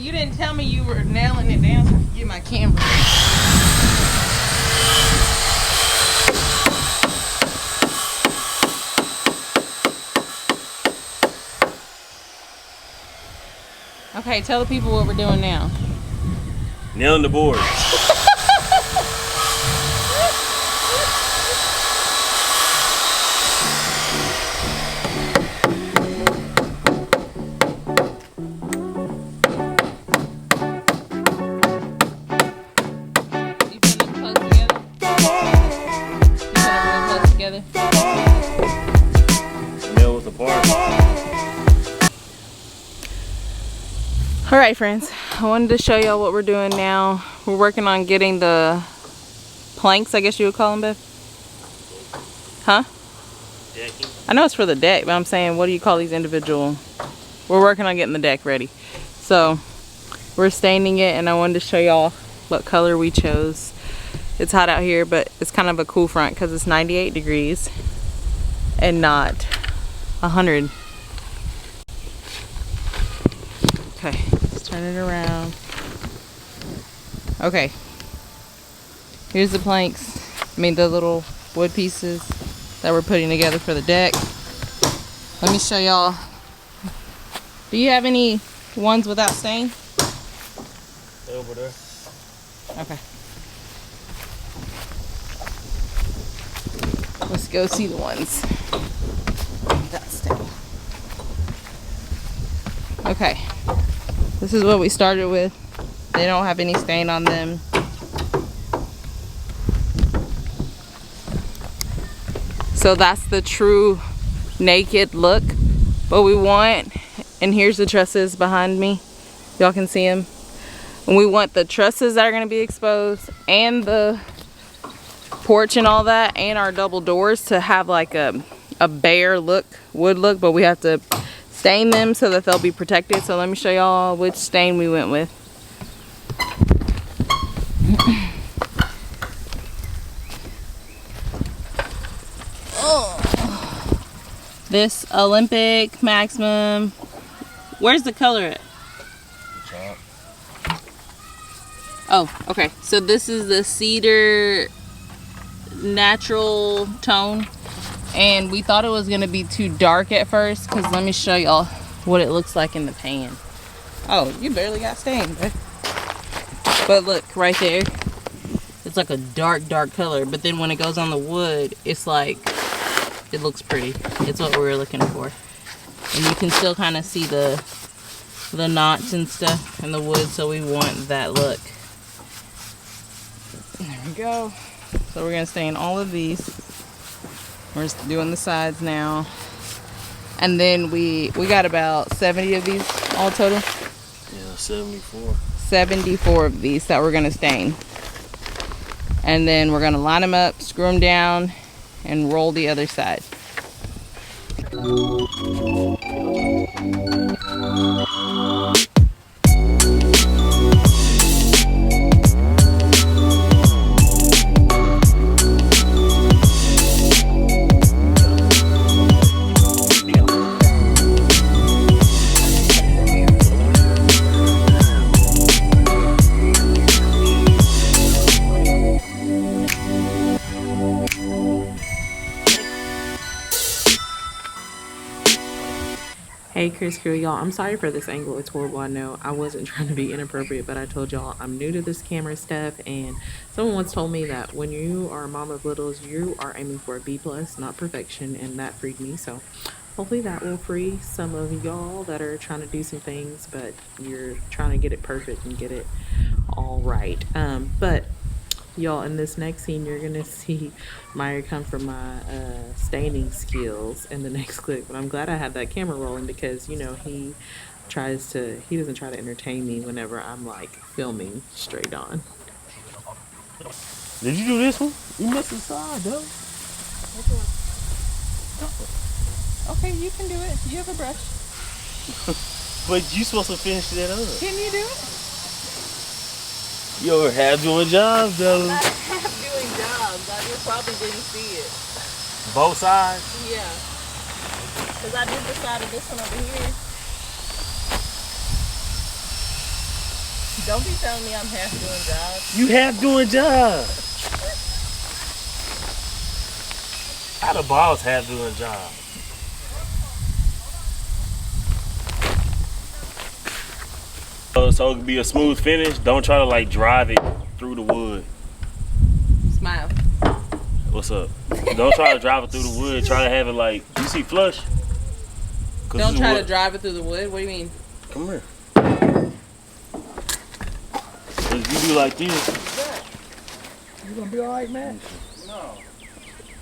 you didn't tell me you were nailing it down so I could get my camera. Okay, tell the people what we're doing now. Nailing the board. Alright friends, I wanted to show y'all what we're doing now. We're working on getting the planks, I guess you would call them, Bev? Huh? Decking. I know it's for the deck, but I'm saying, what do you call these individual? We're working on getting the deck ready. So, we're staining it, and I wanted to show y'all what color we chose. It's hot out here, but it's kind of a cool front because it's 98 degrees and not 100. Okay, let's turn it around. Okay, here's the planks. I mean the little wood pieces that we're putting together for the deck. Let me show y'all. Do you have any ones without stain? Over there. Okay. Let's go see the ones without stain. Okay. This is what we started with. They don't have any stain on them. So that's the true naked look. What we want, and here's the trusses behind me. Y'all can see them. And we want the trusses that are going to be exposed and the porch and all that and our double doors to have like a bare look, wood look, but we have to stain them so that they'll be protected. So let me show y'all which stain we went with. This Olympic Maximum. Where's the color at? Oh, okay. So this is the cedar natural tone. And we thought it was going to be too dark at first, because let me show y'all what it looks like in the pan. Oh, you barely got stained, but look right there. It's like a dark color, but then when it goes on the wood, it's like, it looks pretty. It's what we were looking for. And you can still kind of see the knots and stuff in the wood, so we want that look. There we go. So we're going to stain all of these. We're just doing the sides now. And then we got about 70 of these all total. Yeah, 74. 74 of these that we're going to stain. And then we're going to line them up, screw them down, and roll the other side. Hey Criss crew, y'all, I'm sorry for this angle. It's horrible, I know. I wasn't trying to be inappropriate, but I told y'all I'm new to this camera stuff, and someone once told me that when you are a mom of littles, you are aiming for a B+, not perfection, and that freed me. So hopefully that will free some of y'all that are trying to do some things, but you're trying to get it perfect and get it all right. But y'all, in this next scene, you're gonna see Meyer come from my staining skills in the next clip. But I'm glad I had that camera rolling, because you know he doesn't try to entertain me whenever I'm like filming straight on. Did you do this one? You missed the side though. Okay, you can do it. You have a brush. But you supposed to finish that up. Can you do it? You're half doing jobs though. Not half doing jobs. I just probably didn't see it. Both sides? Yeah. Because I did the side of this one over here. Don't be telling me I'm half doing jobs. You half doing jobs. How the boss half doing jobs? So it can be a smooth finish. Don't try to like drive it through the wood. Smile. What's up? Don't try to drive it through the wood. Try to have it like, you see flush? Don't try to drive it through the wood? What do you mean? Come here. If you do like this. You gonna be alright, Matt? No.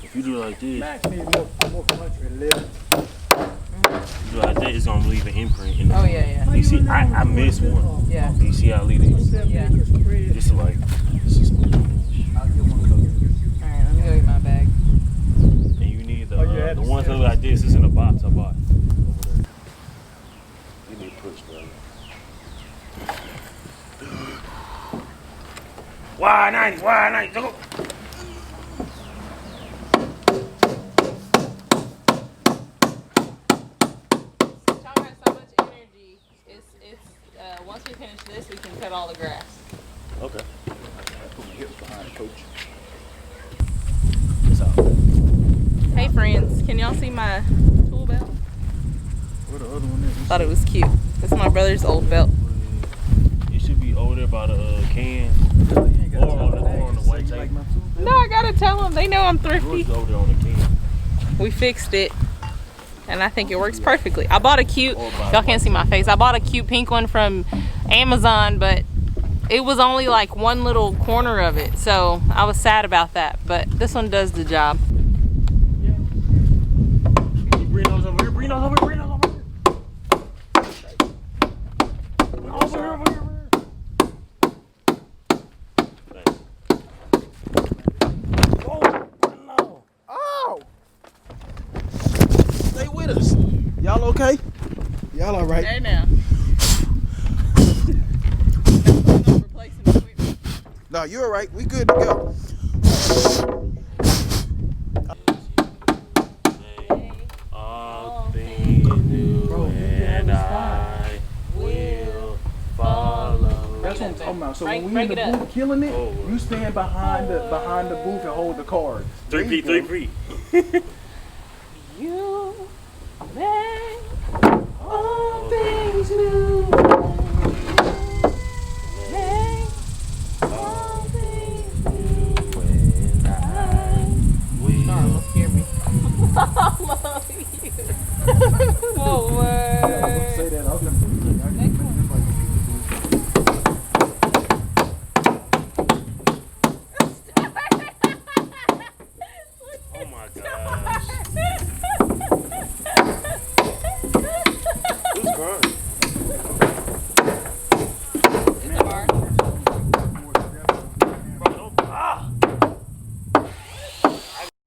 If you do like this. Matt need more country living. You do like that, it's gonna leave an imprint in the wood. Yeah. You see, I missed one. Yeah. You see how I leave it? Yeah. This is like, this is smooth. Alright, let me go get my bag. And you need the ones that look like this. It's in a box I bought. Over there. Give me a push, brother. Y90, go. Y'all got so much energy. It's once we finish this, we can cut all the grass. Okay. Put my hips behind, coach. What's up? Hey friends, can y'all see my tool belt? What the other one is? Thought it was cute. It's my brother's old belt. It should be over there by the can. Or on the white tape. No, I gotta tell them. They know I'm thrifty. Yours is over there on the can. We fixed it, and I think it works perfectly. I bought a cute, y'all can't see my face, I bought a cute pink one from Amazon, but it was only like one little corner of it, so I was sad about that, but this one does the job. Bring those over here, bring those over here. Over here. Oh! Stay with us. Y'all okay? Y'all alright? Hey now. No, you're alright. We good to go. All things new and I will follow. That's what I'm talking about. So when we Break in the it up. booth killing it, you stand behind the booth and hold the card. 3P. You make all things new. Make all things new. And I will. Don't scare me. I love you. Oh, word. Say that. I was gonna Oh my gosh. Who's crying?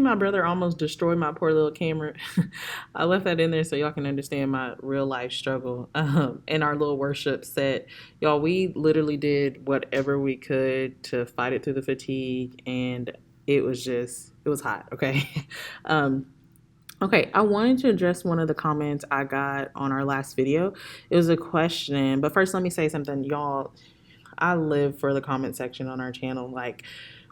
My brother almost destroyed my poor little camera. I left that in there so y'all can understand my real life struggle. In our little worship set, y'all, we literally did whatever we could to fight it through the fatigue, and it was hot. Okay. Okay, I wanted to address one of the comments I got on our last video. It was a question, but first let me say something, y'all. I live for the comment section on our channel. Like,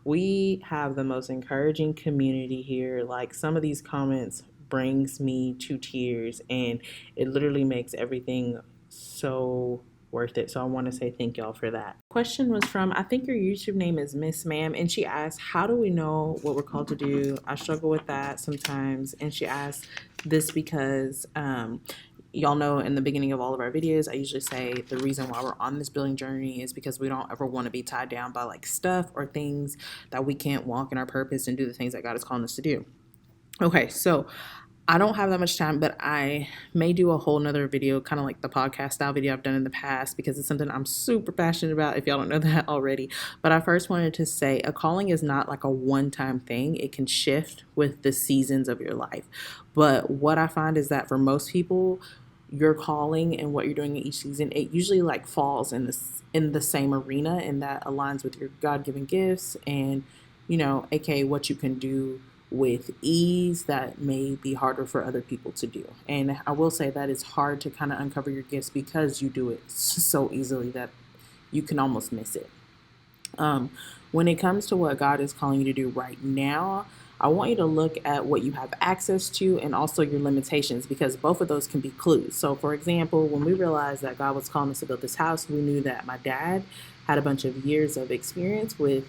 we have the most encouraging community here. Like, some of these comments brings me to tears, and it literally makes everything so worth it. So I want to say thank y'all for that. Question was from, I think your YouTube name is Miss Ma'am, and she asked, how do we know what we're called to do? I struggle with that sometimes. And she asked this because y'all know in the beginning of all of our videos, I usually say the reason why we're on this building journey is because we don't ever want to be tied down by like stuff or things that we can't walk in our purpose and do the things that God is calling us to do. Okay, so I don't have that much time, but I may do a whole nother video, kind of like the podcast style video I've done in the past, because it's something I'm super passionate about, if y'all don't know that already. But I first wanted to say a calling is not like a one-time thing. It can shift with the seasons of your life. But what I find is that for most people, your calling and what you're doing in each season, it usually like falls in the same arena, and that aligns with your God-given gifts and, you know, aka what you can do with ease that may be harder for other people to do. And I will say that it's hard to kind of uncover your gifts because you do it so easily that you can almost miss it. When it comes to what God is calling you to do right now, I want you to look at what you have access to and also your limitations, because both of those can be clues. So, for example, when we realized that God was calling us to build this house, we knew that my dad had a bunch of years of experience with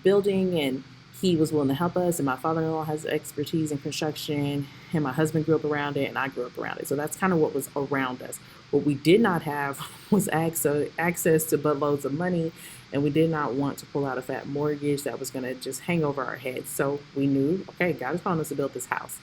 building, and he was willing to help us. And my father-in-law has expertise in construction, and my husband grew up around it, and I grew up around it. So that's kind of what was around us. What we did not have was access to buttloads of money, and we did not want to pull out a fat mortgage that was going to just hang over our heads. So we knew, okay, God is calling us to build this house.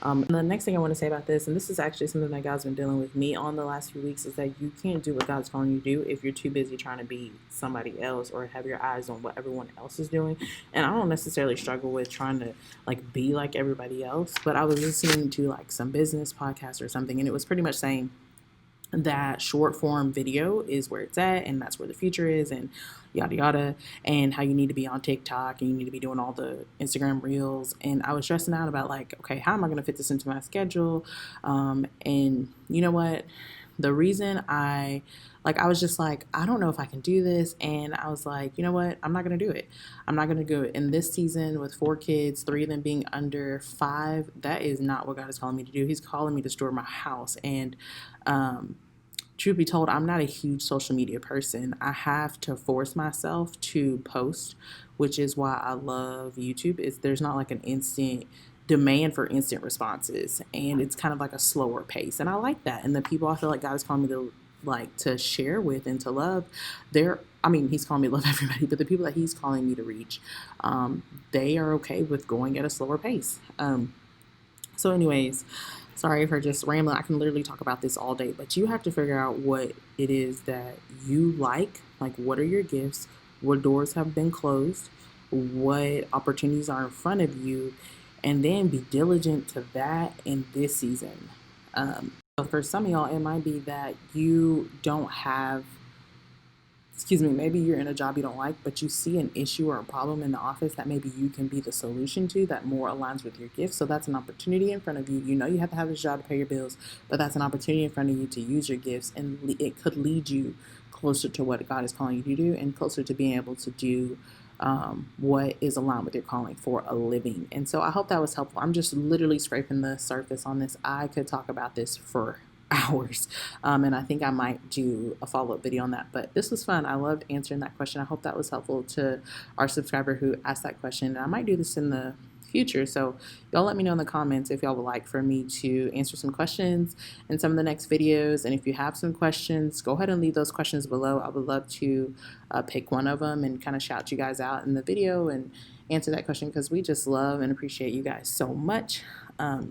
And the next thing I want to say about this, and this is actually something that God's been dealing with me on the last few weeks, is that you can't do what God's calling you to do if you're too busy trying to be somebody else or have your eyes on what everyone else is doing. And I don't necessarily struggle with trying to like be like everybody else, but I was listening to like some business podcast or something, and it was pretty much saying that short form video is where it's at, and that's where the future is, and yada yada, and how you need to be on TikTok and you need to be doing all the Instagram reels. And I was stressing out about like, okay, how am I going to fit this into my schedule? And you know what? The reason I was just like, I don't know if I can do this. And I was like, you know what? I'm not going to do it. I'm not going to do it. In this season with 4 kids, 3 of them being under 5, that is not what God is calling me to do. He's calling me to store my house. And, truth be told, I'm not a huge social media person. I have to force myself to post, which is why I love YouTube. There's not like an instant demand for instant responses, and it's kind of like a slower pace, and I like that. And the people I feel like God is calling me to share with and to love, he's calling me to love everybody, but the people that he's calling me to reach, they are okay with going at a slower pace. So anyways, sorry for just rambling. I can literally talk about this all day, but you have to figure out what it is that you like what are your gifts, what doors have been closed, what opportunities are in front of you, and then be diligent to that in this season. So for some of y'all, it might be that you don't have, maybe you're in a job you don't like, but you see an issue or a problem in the office that maybe you can be the solution to that more aligns with your gifts. So that's an opportunity in front of you. You know you have to have this job to pay your bills, but that's an opportunity in front of you to use your gifts, and it could lead you closer to what God is calling you to do and closer to being able to do what is aligned with your calling for a living. And so I hope that was helpful. I'm just literally scraping the surface on this. I could talk about this for hours, and I think I might do a follow-up video on that, but this was fun. I loved answering that question. I hope that was helpful to our subscriber who asked that question, and I might do this in the future. So y'all let me know in the comments if y'all would like for me to answer some questions in some of the next videos. And if you have some questions, go ahead and leave those questions below. I would love to pick one of them and kind of shout you guys out in the video and answer that question, because we just love and appreciate you guys so much. I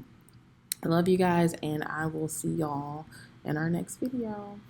love you guys, and I will see y'all in our next video.